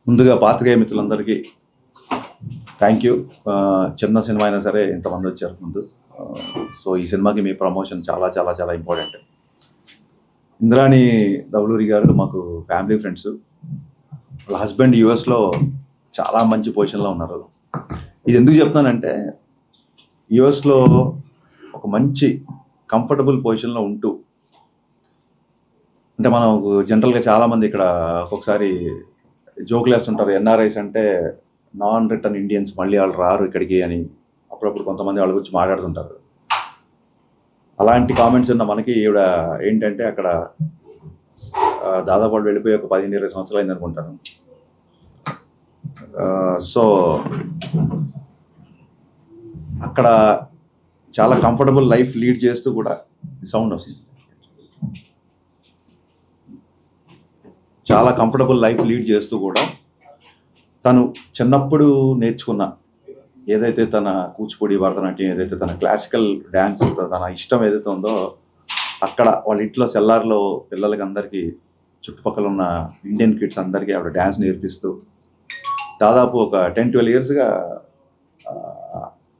ముందుగా పాత్రికేయ మిత్రులందరికీ థ్యాంక్ యూ. చిన్న సినిమా అయినా సరే ఇంతమంది వచ్చారు ముందు. సో ఈ సినిమాకి మీ ప్రమోషన్ చాలా చాలా చాలా ఇంపార్టెంట్. ఇంద్రాణి దౌలూరి గారు మాకు ఫ్యామిలీ ఫ్రెండ్స్. వాళ్ళ హస్బెండ్ యుఎస్లో చాలా మంచి పొజిషన్లో ఉన్నారు. ఇది ఎందుకు చెప్తున్నానంటే యుఎస్లో ఒక మంచి కంఫర్టబుల్ పొజిషన్లో ఉంటూ, అంటే మనం జనరల్గా చాలామంది ఇక్కడ ఒక్కొక్కసారి జోకులు వేస్తుంటారు, ఎన్ఆర్ఐస్ అంటే నాన్ రిటర్న్ ఇండియన్స్, మళ్ళీ వాళ్ళు రారు ఇక్కడికి అని అప్పుడప్పుడు కొంతమంది వాళ్ళ గురించి మాట్లాడుతుంటారు. అలాంటి కామెంట్స్ ఉన్న మనకి ఈవిడ ఏంటంటే అక్కడ దాదాపు వాళ్ళు వెళ్ళిపోయి ఒక 15-20 సంవత్సరాలు అయింది అనుకుంటాను. సో అక్కడ చాలా కంఫర్టబుల్ లైఫ్ లీడ్ చేస్తూ కూడా సౌండ్ వస్తుంది, చాలా కంఫర్టబుల్ లైఫ్ లీడ్ చేస్తూ కూడా తను చిన్నప్పుడు నేర్చుకున్న ఏదైతే తన కూచిపూడి, భరతనాట్యం, ఏదైతే తన క్లాసికల్ డ్యాన్స్, తన ఇష్టం ఏదైతే ఉందో అక్కడ వాళ్ళ ఇంట్లో సెల్లార్లో పిల్లలకి అందరికీ, చుట్టుపక్కల ఉన్న ఇండియన్ కిడ్స్ అందరికీ ఆవిడ డ్యాన్స్ నేర్పిస్తూ దాదాపు ఒక 10-12 ఇయర్స్గా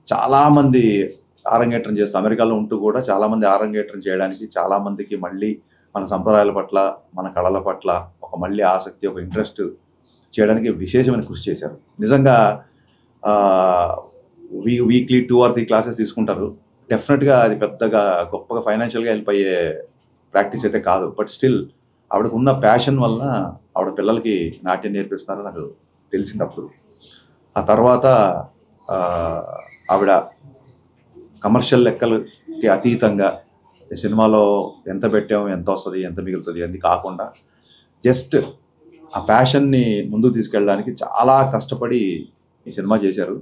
చాలామంది ఆరంగేట్రం చేస్తూ, అమెరికాలో ఉంటూ కూడా చాలామంది ఆరంగేట్రం చేయడానికి, చాలామందికి మళ్ళీ మన సంప్రదాయాల పట్ల, మన కళల పట్ల ఒక మళ్ళీ ఆసక్తి, ఒక ఇంట్రెస్ట్ చేయడానికి విశేషమైన కృషి చేశారు. నిజంగా వీక్లీ 2 or 3 క్లాసెస్ తీసుకుంటారు. డెఫినెట్గా అది పెద్దగా గొప్పగా ఫైనాన్షియల్గా హెల్ప్ అయ్యే ప్రాక్టీస్ అయితే కాదు. బట్ స్టిల్ ఆవిడకు ఉన్న ప్యాషన్ వలన ఆవిడ పిల్లలకి నాట్యం నేర్పిస్తున్నారని నాకు తెలిసినప్పుడు, ఆ తర్వాత ఆవిడ కమర్షియల్ లెక్కలకి అతీతంగా సినిమాలో ఎంత పెట్టాము, ఎంత వస్తుంది, ఎంత మిగులుతుంది అని కాకుండా జస్ట్ ఆ ప్యాషన్ని ముందుకు తీసుకెళ్ళడానికి చాలా కష్టపడి ఈ సినిమా చేశారు.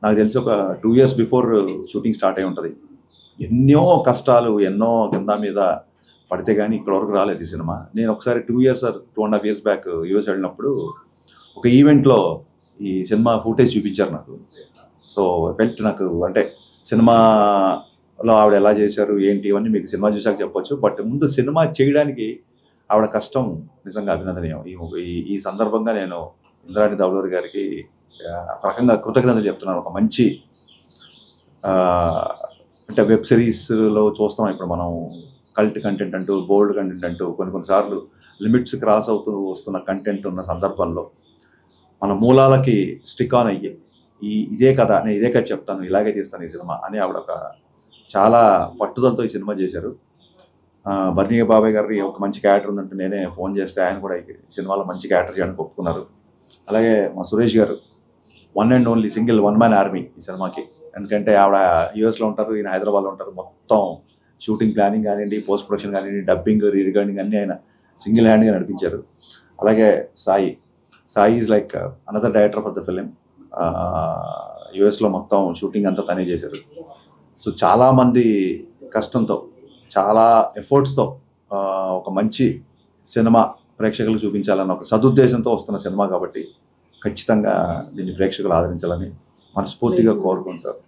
నాకు తెలిసి ఒక 2 years బిఫోర్ షూటింగ్ స్టార్ట్ అయి ఉంటుంది. ఎన్నో కష్టాలు, ఎన్నో కింద మీద పడితే కానీ ఇక్కడ వరకు రాలేదు ఈ సినిమా. నేను ఒకసారి 2 years or 2.5 years back US వెళ్ళినప్పుడు ఒక ఈవెంట్లో ఈ సినిమా ఫుటేజ్ చూపించారు నాకు. సో ఫెల్ట్ నాకు, అంటే సినిమాలో ఆవిడ ఎలా చేశారు ఏంటి ఇవన్నీ మీకు సినిమా చూసాక చెప్పొచ్చు. బట్ ముందు సినిమా చేయడానికి ఆవిడ కష్టం నిజంగా అభినందనీయం. ఈ సందర్భంగా నేను ఇంద్రాణి దౌలూరి గారికి ఒక రకంగా కృతజ్ఞతలు చెప్తున్నాను. ఒక మంచి అంటే వెబ్ సిరీస్లో చూస్తాం ఇప్పుడు మనం, కల్ట్ కంటెంట్ అంటూ, బోల్డ్ కంటెంట్ అంటూ కొన్నిసార్లు లిమిట్స్ క్రాస్ అవుతూ వస్తున్న కంటెంట్ ఉన్న సందర్భంలో మన మూలాలకి స్టిక్ ఆన్ అయ్యి ఇదే కదా, నేను ఇదే కదా చెప్తాను, ఇలాగే తీస్తాను ఈ సినిమా అని ఆవిడ ఒక చాలా పట్టుదలతో ఈ సినిమా చేశారు. బర్నీ బాబాయ్ గారి ఒక మంచి క్యారెక్టర్ ఉందంటే నేనే ఫోన్ చేస్తే ఆయన కూడా ఈ సినిమాలో మంచి క్యారెక్టర్ చేయడానికి ఒప్పుకున్నారు. అలాగే మా సురేష్ గారు one and only single one man army ఈ సినిమాకి. ఎందుకంటే ఆవిడ యూఎస్లో ఉంటారు, ఈయన హైదరాబాద్లో ఉంటారు. మొత్తం షూటింగ్ ప్లానింగ్ కానివ్వండి, పోస్ట్ ప్రొడక్షన్ కానివ్వండి, డబ్బింగ్, రీరికార్డింగ్ అన్నీ ఆయన సింగిల్ హ్యాండ్గా నడిపించారు. అలాగే Sai is like another director for the film. యూఎస్లో మొత్తం షూటింగ్ అంతా తనే చేశారు. సో చాలామంది కష్టంతో, చాలా ఎఫర్ట్స్తో ఒక మంచి సినిమా ప్రేక్షకులు చూపించాలన్న ఒక సదుద్దేశంతో వస్తున్న సినిమా కాబట్టి ఖచ్చితంగా దీన్ని ప్రేక్షకులు ఆదరించాలని మనస్ఫూర్తిగా కోరుకుంటారు.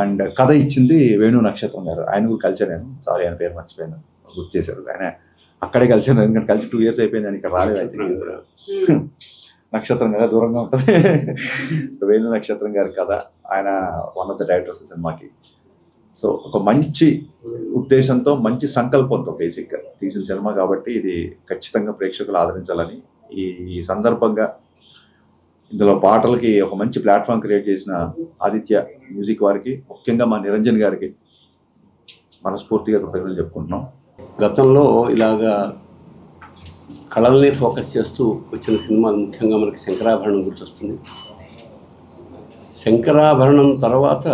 అండ్ కథ ఇచ్చింది వేణు నక్షత్రం గారు. ఆయన కూడా కలిసాను నేను, సారీ ఆయన పేరు మర్చిపోయాను, గుర్తు చేశారు. ఆయన అక్కడే కలిసాను, ఎందుకంటే కలిసి 2 years అయిపోయింది, ఆయన ఇక్కడ రాలేదు. అయితే నక్షత్రం కదా దూరంగా ఉంటుంది. వేణు నక్షత్రం గారి కథ, ఆయన వన్ ఆఫ్ ద డైరెక్టర్స్ సినిమాకి. సో ఒక మంచి ఉద్దేశంతో, మంచి సంకల్పంతో బేసిక్గా తీసిన సినిమా కాబట్టి ఇది ఖచ్చితంగా ప్రేక్షకులు ఆదరించాలని ఈ సందర్భంగా ఇందులో పాటలకి ఒక మంచి ప్లాట్ఫామ్ క్రియేట్ చేసిన ఆదిత్య మ్యూజిక్ వారికి, ముఖ్యంగా మా నిరంజన్ గారికి మనస్ఫూర్తిగా కృతజ్ఞతలు చెప్పుకుంటున్నాం. గతంలో ఇలాగా కళల్ని ఫోకస్ చేస్తూ వచ్చిన సినిమాలు ముఖ్యంగా మనకి శంకరాభరణం గుర్తొస్తుంది. శంకరాభరణం తర్వాత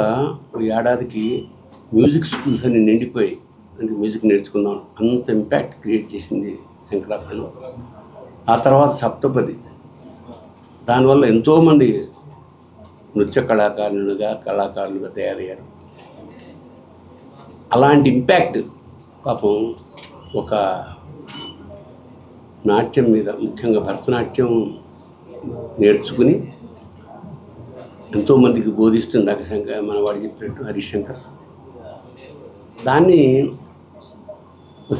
ఏడాదికి మ్యూజిక్ స్కూల్స్ అని నిండిపోయి, అంటే మ్యూజిక్ నేర్చుకుందాం అంత ఇంపాక్ట్ క్రియేట్ చేసింది శంకరాభరణం. ఆ తర్వాత సప్తపది, దానివల్ల ఎంతోమంది నృత్య కళాకారులుగా తయారయ్యారు. అలాంటి ఇంపాక్ట్ పాపం ఒక నాట్యం మీద, ముఖ్యంగా భరతనాట్యం నేర్చుకుని ఎంతోమందికి బోధిస్తుంది. మన వాడు చెప్పినట్టు హరిశంకర్ దాన్ని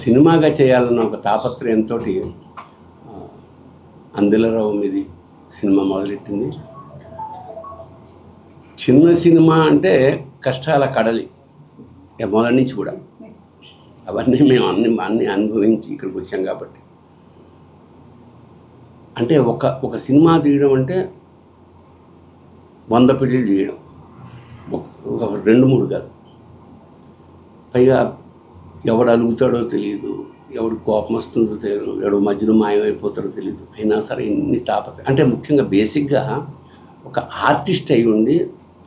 సినిమాగా చేయాలన్న ఒక తాపత్రయంతో అందెలరావు మీది సినిమా మొదలెట్టింది. చిన్న సినిమా అంటే కష్టాల కడలి మొదటి నుంచి కూడా. అవన్నీ మేము అన్ని అనుభవించి ఇక్కడికి వచ్చాం కాబట్టి. అంటే ఒక సినిమా తీయడం అంటే 100 పెళ్ళిళ్ళు చేయడం, ఒక 2-3 కాదు. పైగా ఎవడు అలుగుతాడో తెలియదు, ఎవడు కోపం వస్తుందో తెలియదు, ఎవడు మధ్యలో మాయమైపోతాడో తెలియదు. అయినా సరే ఇన్ని అంటే ముఖ్యంగా బేసిక్గా ఒక ఆర్టిస్ట్ అయి ఉండి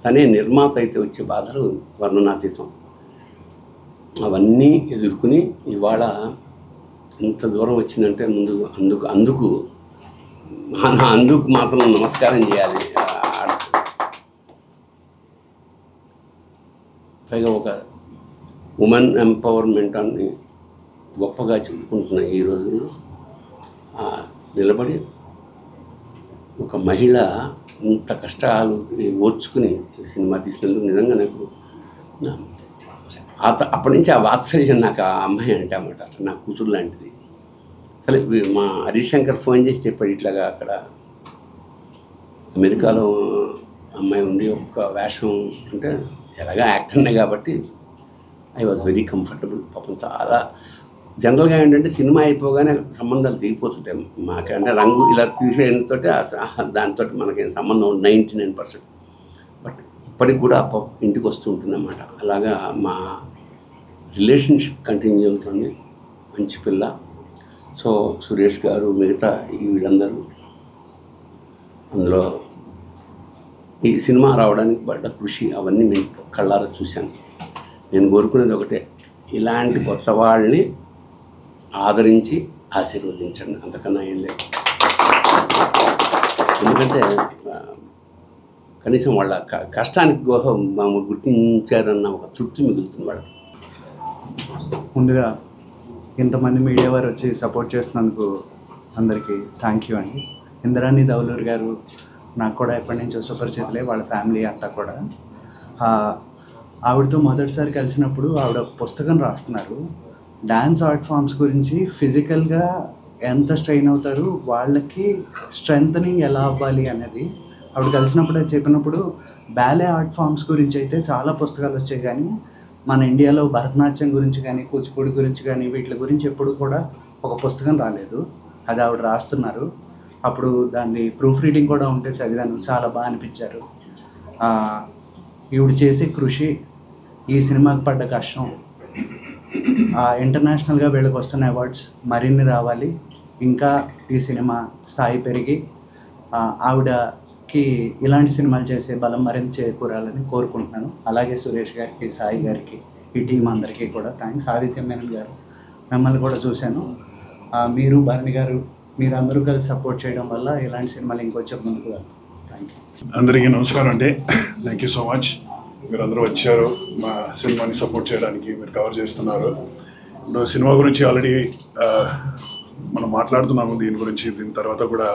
తనే నిర్మాత అయితే వచ్చే బాధలు వర్ణనాతీతం. అవన్నీ ఎదుర్కొని ఇవాళ ఇంత దూరం వచ్చిందంటే అందుకు మాత్రం నమస్కారం చేయాలి. పైగా ఒక ఉమెన్ ఎంపవర్మెంట్ అని గొప్పగా చెప్పుకుంటున్న ఈ రోజుల్లో నిలబడి ఒక మహిళ ఇంత కష్టాలు ఓర్చుకుని సినిమా తీసినందుకు నిజంగా నాకు అప్పటి నుంచి ఆ వాత్సల్యం నాకు ఆ అమ్మాయి అంటే అన్నమాట, నా కూతురు లాంటిది. అసలు మా హరీష్ శంకర్ ఫోన్ చేసి చెప్పాడు, ఇట్లాగా అక్కడ అమెరికాలో అమ్మాయి ఉంది, ఒక్క వేషం అంటే ఎలాగా యాక్టర్నే కాబట్టి ఐ వాజ్ వెరీ కంఫర్టబుల్. పాపం చాలా జనరల్గా ఏంటంటే సినిమా అయిపోగానే సంబంధాలు దిగిపోతుంటాయి మాకు, అంటే రంగు ఇలా తీసేయడంతో దాంతో మనకేం సంబంధం 99%. బట్ ఇప్పటికి కూడా ఇంటికి వస్తూ ఉంటుంది అన్నమాట. అలాగా మా రిలేషన్షిప్ కంటిన్యూ అవుతుంది. మంచి పిల్ల. సో సురేష్ గారు, మిగతా వీళ్ళందరూ అందులో ఈ సినిమా రావడానికి పడ్డ కృషి అవన్నీ నేను కళ్ళారా చూశాను. నేను కోరుకునేది ఒకటే, ఇలాంటి కొత్త వాళ్ళని ఆదరించి ఆశీర్వదించండి, అంతకన్నా ఏం లేదు. ఎందుకంటే కనీసం వాళ్ళ కష్టానికి మమ్మల్ని గుర్తించారన్న ఒక తృప్తి మిగులుతుంది వాళ్ళకి. ముందుగా ఇంతమంది మీడియా వారు వచ్చి సపోర్ట్ చేస్తున్నందుకు అందరికీ థ్యాంక్ యూ అండి. ఇంద్రాణి దౌలూర్ గారు నాకు కూడా ఎప్పటి నుంచో సుపరిచితులే, వాళ్ళ ఫ్యామిలీ అంతా కూడా. ఆవిడతో మొదటిసారి కలిసినప్పుడు ఆవిడ పుస్తకం రాస్తున్నారు, డ్యాన్స్ ఆర్ట్ ఫామ్స్ గురించి. ఫిజికల్గా ఎంత స్ట్రెయిన్ అవుతారు, వాళ్ళకి స్ట్రెంథనింగ్ ఎలా అవ్వాలి అనేది ఆవిడ కలిసినప్పుడు చెప్పినప్పుడు, బ్యాలే ఆర్ట్ ఫామ్స్ గురించి అయితే చాలా పుస్తకాలు వచ్చాయి, కానీ మన ఇండియాలో భరతనాట్యం గురించి కానీ కూచిపూడి గురించి కానీ వీటి గురించి ఎప్పుడు కూడా ఒక పుస్తకం రాలేదు. అది ఆవిడ రాస్తున్నారు. అప్పుడు దాన్ని ప్రూఫ్ రీడింగ్ కూడా ఉంటే చదివాను, చాలా బాగా అనిపించారు. ఈవిడ చేసే కృషి, ఈ సినిమాకి పడ్డ కష్టం, ఇంటర్నేషనల్గా వీళ్ళకి వస్తున్న అవార్డ్స్ మరిన్ని రావాలి, ఇంకా ఈ సినిమా స్థాయి పెరిగి ఆవిడకి ఇలాంటి సినిమాలు చేసే బలం మరింత చేకూరాలని కోరుకుంటున్నాను. అలాగే సురేష్ గారికి, సాయి గారికి, ఈ టీం అందరికీ కూడా థ్యాంక్స్. ఆదిత్య మేనన్ గారు, మిమ్మల్ని కూడా చూశాను. మీరు, భరణి గారు, మీరు అందరూ కలిసి సపోర్ట్ చేయడం వల్ల ఇలాంటి సినిమాలు ఇంకొంచెం ముందుకు వెళ్తాం. Thank you. అందరికీ నమస్కారం అండి. Thank you so much. మీరు అందరూ వచ్చారు మా సినిమాని సపోర్ట్ చేయడానికి, మీరు కవర్ చేస్తున్నారు. ఇప్పుడు సినిమా గురించి ఆల్రెడీ మనం మాట్లాడుతున్నాము, దీని గురించి. దీని తర్వాత కూడా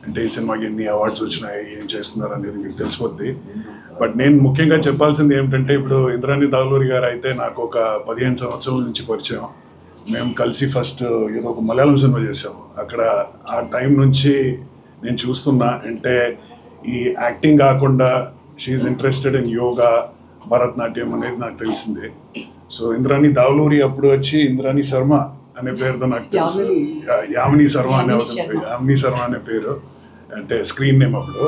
అంటే ఈ సినిమాకి ఎన్ని అవార్డ్స్ వచ్చినాయి, ఏం చేస్తున్నారు అనేది మీకు తెలిసిపోద్ది. బట్ నేను ముఖ్యంగా చెప్పాల్సింది ఏమిటంటే, ఇప్పుడు ఇంద్రాణి దౌలూరి గారు అయితే నాకు ఒక 15 సంవత్సరాల నుంచి పరిచయం. మేము కలిసి ఫస్ట్ ఏదో ఒక మలయాళం సినిమా చేసాము. అక్కడ ఆ టైం నుంచి నేను చూస్తున్నా, అంటే ఈ యాక్టింగ్ కాకుండా she is interested in yoga, Bharatanatyam అనేది నాకు తెలిసిందే. సో ఇంద్రాణి దౌలూరి అప్పుడు వచ్చి ఇంద్రాణి శర్మ అనే పేరుతో నాకు తెలుసు. యామిని శర్మ అనే పేరు, అంటే స్క్రీన్ నేమ్ అప్పుడు.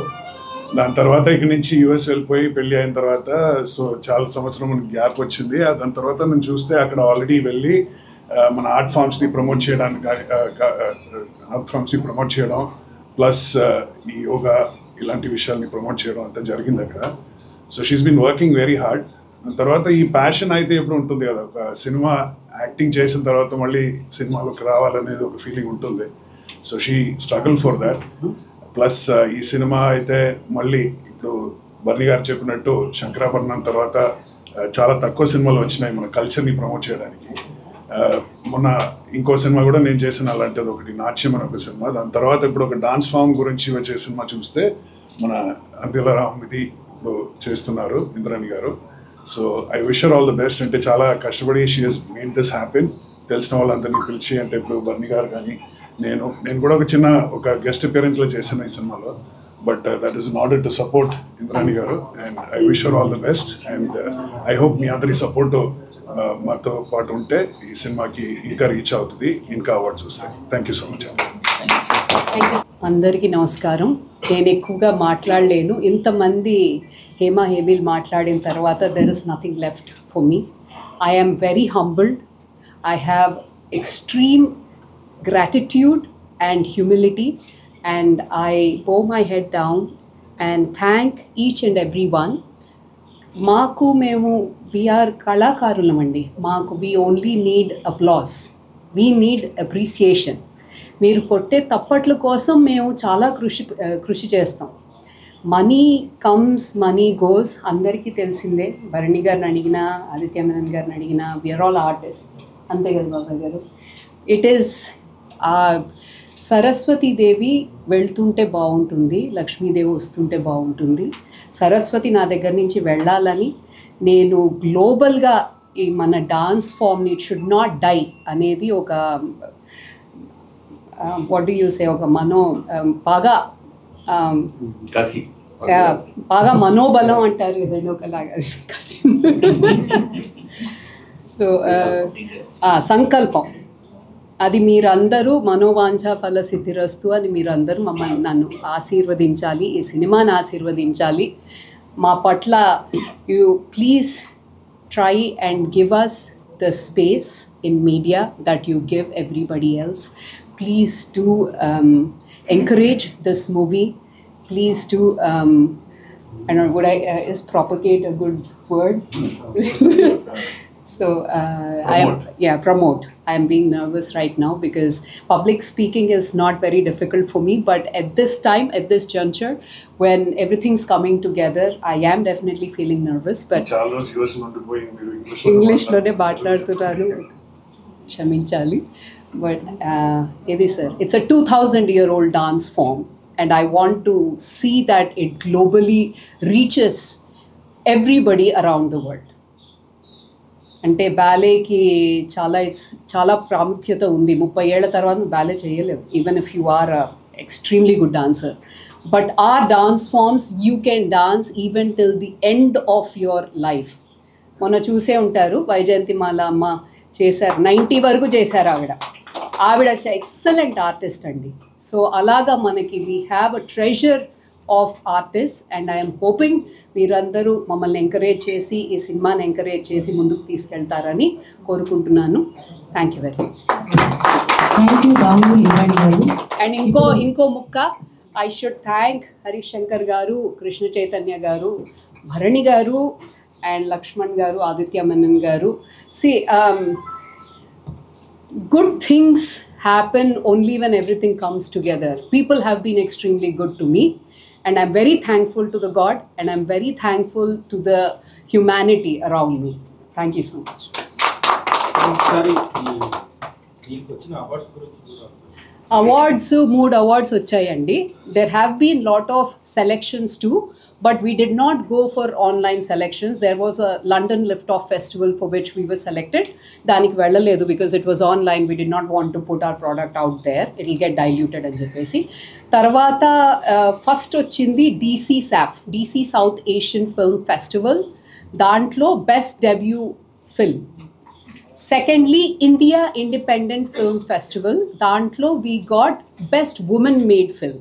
దాని తర్వాత ఇక్కడి నుంచి యూఎస్ వెళ్ళిపోయి పెళ్ళి అయిన తర్వాత సో చాలా సంవత్సరం గ్యాప్ వచ్చింది. దాని తర్వాత నేను చూస్తే అక్కడ ఆల్రెడీ వెళ్ళి మన ఆర్ట్ ఫామ్స్ని ప్రమోట్ చేయడం ప్లస్ ఈ యోగా ఇలాంటి విషయాల్ని ప్రమోట్ చేయడం అంతా జరిగింది అక్కడ. So she's been working very hard. దాని తర్వాత ఈ ప్యాషన్ అయితే ఎప్పుడు ఉంటుంది కదా, ఒక సినిమా యాక్టింగ్ చేసిన తర్వాత మళ్ళీ సినిమాలోకి రావాలనేది ఒక ఫీలింగ్ ఉంటుంది. So she struggle for that. Plus ఈ సినిమా అయితే మళ్ళీ ఇప్పుడు బర్ని గారు చెప్పినట్టు శంకరాభరణం తర్వాత చాలా తక్కువ సినిమాలు వచ్చినాయి మన కల్చర్ని ప్రమోట్ చేయడానికి. మొన్న ఇంకో సినిమా కూడా నేను చేసిన అలాంటిది ఒకటి, నాట్యం అని ఒక సినిమా. దాని తర్వాత ఇప్పుడు ఒక డాన్స్ ఫామ్ గురించి వచ్చే సినిమా చూస్తే మన అందెలరావు ఇది ఇప్పుడు చేస్తున్నారు ఇంద్రాణి గారు. So I wish her all the best. అంటే చాలా కష్టపడి she has made this happen. తెలిసిన వాళ్ళందరినీ పిలిచి, అంటే ఇప్పుడు బర్ని గారు కానీ నేను కూడా ఒక గెస్ట్ అపియరెన్స్లో చేశాను ఈ సినిమాలో. But that is in order to support Indrani garu. And I wish her all the best. And I hope మీ అందరి సపోర్ట్ మాతో పాటు ఉంటే ఈ సినిమాకి ఇంకా రీచ్ అవుతుంది, ఇంకా అవార్డ్స్ వస్తాయి. Thank you so much. అందరికీ నమస్కారం. నేను ఎక్కువగా మాట్లాడలేను. ఇంతమంది హేమీలు మాట్లాడిన తర్వాత there is nothing left for me. I am very humbled. I have extreme gratitude and humility, and I bow my head down and thank each and every one. Maaku memu we are kalakarulamandi. Maaku we only need applause. We need appreciation. మీరు కొట్టే తప్పట్ల కోసం మేము చాలా కృషి చేస్తాం. Money comes, money goes, అందరికీ తెలిసిందే. భరణి గారిని అడిగినా, ఆదిత్య మేనన్ గారిని అడిగినా, వీఆర్ ఆల్ ఆర్టిస్ట్. అంతే కదా బాబాయ్ గారు. ఇట్ ఈస్ సరస్వతీదేవి వెళ్తుంటే బాగుంటుంది, లక్ష్మీదేవి వస్తుంటే బాగుంటుంది. సరస్వతి నా దగ్గర నుంచి వెళ్ళాలని నేను గ్లోబల్గా ఈ మన డాన్స్ ఫామ్ని ఇట్ షుడ్ నాట్ డై అనేది ఒక వాట్ డు యూ సే, ఒక బాగా బాగా మనోబలం అంటారు కదండి, ఒకలాగా సో సంకల్పం అది మీరందరూ మనోవాంఛ ఫల సిద్ధిరస్తు అని మీరందరూ నన్ను ఆశీర్వదించాలి, ఈ సినిమాని ఆశీర్వదించాలి. మా పట్ల you please try and give us the space in media that you give everybody else. Please to encourage this movie. Please do, I don't know, would is propagate a good word? So, promote. I am being nervous right now because public speaking is not very difficult for me. But at this time, at this juncture, when everything's coming together, I am definitely feeling nervous. But English lone maatladutunnaru, kshaminchali. But idi sir, it's a 2,000-year-old dance form. And I want to see that it globally reaches everybody around the world. అంటే బ్యాలేకి చాలా ప్రాముఖ్యత ఉంది. 30 ఏళ్ల తర్వాత ballet చేయలేవు, even if you are extremely good dancer. But our dance forms you can dance even till the end of your life. మొన్న చూసే ఉంటారు, వైజయంతిమాల అమ్మ చేశారు, 90 వరకు చేశారు ఆవిడ ఎక్సలెంట్ ఆర్టిస్ట్ అండి. సో అలాగా మనకి we have a treasure of artist. And I'm hoping మీరందరూ మమ్మల్ని ఎంకరేజ్ చేసి, ఈ సినిమాని ఎంకరేజ్ చేసి ముందుకు తీసుకెళ్తారని కోరుకుంటున్నాను. Thank you very much. And ఇంకో ముక్క, I should thank Harish Shankar గారు, కృష్ణ చైతన్య గారు, భరణి గారు, అండ్ లక్ష్మణ్ గారు, ఆదిత్య మేనన్ గారు. See good things happen only when everything comes together. People have been extremely good to me, and I'm very thankful to the God, and I'm very thankful to the humanity around me. Thank you so much. Awards, 3 awards vachayandi. There have been lot of selections too, but we did not go for online selections. There was a London Liftoff Festival for which we were selected. Daniki vellaledu because it was online. We did not want to put our product out there. It will get diluted అని చెప్పేసి. తర్వాత first వచ్చింది DC South Asian Film Festival. దాంట్లో best debut film. Secondly, India Independent Film Festival. దాంట్లో we got best woman made film.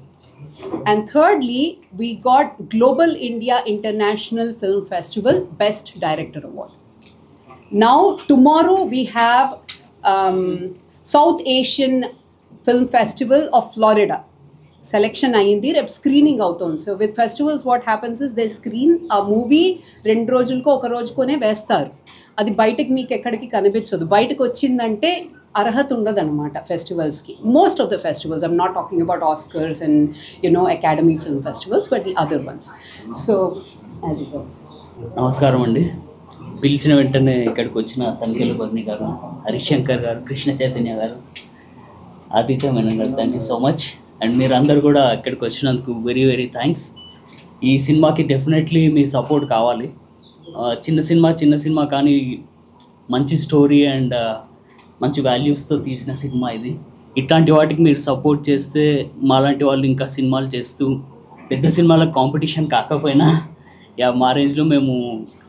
And thirdly, we got Global India International Film Festival Best Director Award. Now, tomorrow we have South Asian Film Festival of Florida. Selection ayindi, rep screening avutundi. So with festivals what happens is they screen a movie 2 రోజులకు ఒక రోజుకోనే వేస్తారు. అది బయటకు మీకు ఎక్కడికి కనిపించదు. బయటకు వచ్చిందంటే అర్హత ఉండదన్నమాట ఫెస్టివల్స్కి. Most of the festivals, I'm not talking about Oscars and academy film festivals, but the other ones. So అది సార్. నమస్కారం అండి. పిలిచిన వెంటనే ఇక్కడికి వచ్చిన తనిఖీల భరణి గారు, హరీష్ శంకర్ గారు, కృష్ణ చైతన్య గారు, ఆదిత్య మేనన్ గారు, thank you so much. And మీరందరూ కూడా ఇక్కడికి వచ్చినందుకు వెరీ వెరీ థ్యాంక్స్. ఈ సినిమాకి డెఫినెట్లీ మీ సపోర్ట్ కావాలి. చిన్న సినిమా కానీ మంచి స్టోరీ అండ్ మంచి వాల్యూస్తో తీసిన సినిమా ఇది. ఇట్లాంటి వాటికి మీరు సపోర్ట్ చేస్తే మాలాంటి వాళ్ళు ఇంకా సినిమాలు చేస్తూ పెద్ద సినిమాలకు కాంపిటీషన్ కాకపోయినా మా రేంజ్లో మేము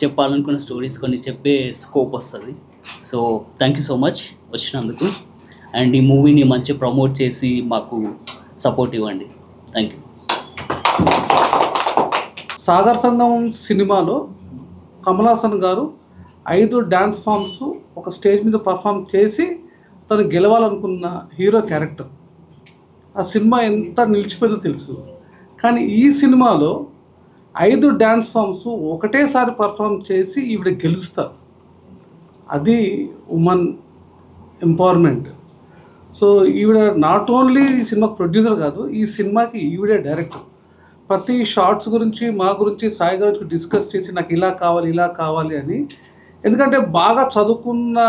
చెప్పాలనుకున్న స్టోరీస్ కొన్ని చెప్పే స్కోప్ వస్తుంది. So thank you so much వచ్చినందుకు. అండ్ ఈ మూవీని మంచి ప్రమోట్ చేసి మాకు సపోర్ట్ ఇవ్వండి. Thank you. సాగర్ సంగం సినిమాలో కమల్ హాసన్ గారు 5 డ్యాన్స్ ఫామ్స్ ఒక స్టేజ్ మీద పర్ఫామ్ చేసి తను గెలవాలనుకున్న హీరో క్యారెక్టర్. ఆ సినిమా ఎంత నిలిచిపోయిందో తెలుసు. కానీ ఈ సినిమాలో 5 డ్యాన్స్ ఫామ్స్ ఒకటేసారి పర్ఫామ్ చేసి ఈవిడ గెలుస్తారు. అది ఉమెన్ ఎంపవర్మెంట్. సో ఈవిడ నాట్ ఓన్లీ ఈ సినిమా ప్రొడ్యూసర్ కాదు, ఈ సినిమాకి ఈవిడే డైరెక్టర్. ప్రతి షార్ట్స్ గురించి మా గురించి సాయి గురించి డిస్కస్ చేసి నాకు ఇలా కావాలి అని. ఎందుకంటే బాగా చదువుకున్న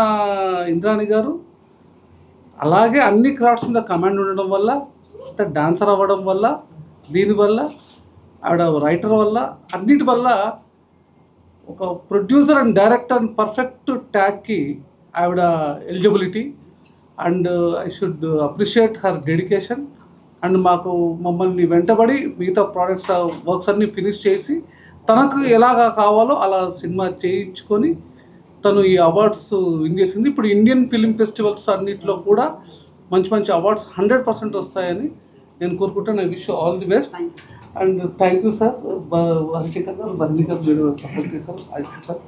ఇంద్రాణి గారు అలాగే అన్ని క్రాఫ్ట్స్ మీద కమాండ్ ఉండడం వల్ల, డాన్సర్ అవ్వడం వల్ల, దీనివల్ల ఆవిడ రైటర్ వల్ల, అన్నిటి వల్ల ఒక producer and director and perfect ట్యాగ్కి ఆవిడ eligibility. And I should appreciate her dedication. And మమ్మల్ని వెంటబడి మిగతా ప్రోడక్ట్స్ వర్క్స్ అన్నీ ఫినిష్ చేసి తనకు ఎలాగా కావాలో అలా సినిమా చేయించుకొని తను ఈ అవార్డ్స్ విన్ చేసింది. ఇప్పుడు ఇండియన్ ఫిలిం ఫెస్టివల్స్ అన్నింటిలో కూడా మంచి అవార్డ్స్ 100% వస్తాయని నేను కోరుకుంటాను. I wish all the best. And thank you sir. Harishankar గారు, బర్నీ గారు మీరు సపోర్ట్ చేశారు. అయితే సార్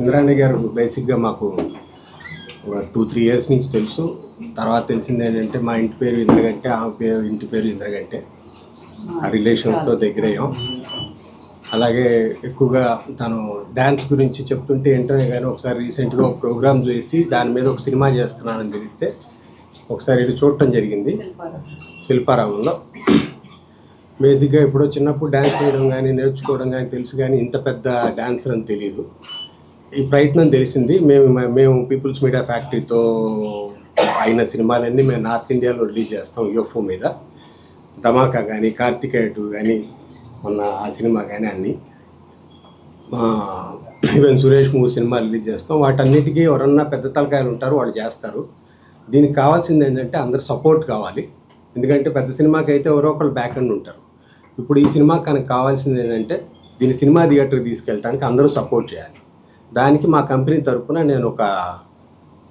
ఇంద్రాణి గారు బేసిక్గా మాకు 2-3 years నుంచి తెలుసు. తర్వాత తెలిసింది ఏంటంటే మా ఇంటి పేరు ఇంద్రగంటే, ఆమె ఇంటి పేరు ఇంద్రగంటే. ఆ రిలేషన్స్తో దగ్గరయ్యాం. అలాగే ఎక్కువగా తను డ్యాన్స్ గురించి చెప్తుంటే ఏంటో కానీ ఒకసారి రీసెంట్గా ఒక ప్రోగ్రామ్ చేసి దాని మీద ఒక సినిమా చేస్తున్నానని తెలిస్తే ఒకసారి ఇది చూడటం జరిగింది శిల్పారామంలో. బేసిక్గా ఇప్పుడు చిన్నప్పుడు డ్యాన్స్ చేయడం కానీ నేర్చుకోవడం కానీ తెలుసు, కానీ ఇంత పెద్ద డ్యాన్సర్ అని తెలియదు. ఈ ప్రయత్నం తెలిసింది. మేము పీపుల్స్ మీడియా ఫ్యాక్టరీతో అయిన సినిమాలన్నీ మేము నార్త్ ఇండియాలో రిలీజ్ చేస్తాం. యూఎఫ్ఓ మీద ధమాకా కానీ, కార్తికేయ 2 కానీ, మొన్న ఆ సినిమా కానీ అన్నీ, even Suresh movie cinema release చేస్తాం. వాటన్నిటికీ ఎవరన్నా పెద్ద తలకాయలు ఉంటారు, వాళ్ళు చేస్తారు. దీనికి కావాల్సింది ఏంటంటే అందరు సపోర్ట్ కావాలి. ఎందుకంటే పెద్ద సినిమాకి అయితే ఎవరో ఒకళ్ళు బ్యాక్ అండ్ ఉంటారు. ఇప్పుడు ఈ సినిమాకి కనుక కావాల్సింది ఏంటంటే దీని సినిమా థియేటర్కి తీసుకెళ్ళడానికి అందరూ సపోర్ట్ చేయాలి. దానికి మా కంపెనీ తరఫున నేను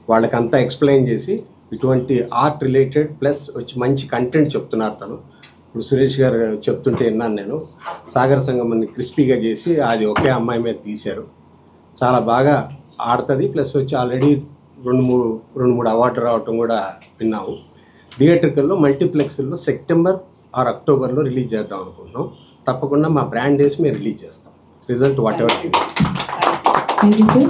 వాళ్ళకంతా ఎక్స్ప్లెయిన్ చేసి ఇటువంటి ఆర్ట్ రిలేటెడ్ ప్లస్ వచ్చి మంచి కంటెంట్ చెప్తున్నారు తను. ఇప్పుడు సురేష్ గారు చెప్తుంటే విన్నాను నేను. సాగర్ సంగమని క్రిస్పీగా చేసి అది ఒకే అమ్మాయి మీద తీశారు. చాలా బాగా ఆడుతుంది. ప్లస్ వచ్చి ఆల్రెడీ 2-3 అవార్డు రావటం కూడా విన్నాము. థియేటర్కల్లో మల్టీప్లెక్స్లో సెప్టెంబర్ ఆర్ అక్టోబర్లో రిలీజ్ చేద్దాం అనుకుంటున్నాం. తప్పకుండా మా బ్రాండ్ వేసి మేము రిలీజ్ చేస్తాం. Result what ever. Thank you, sir.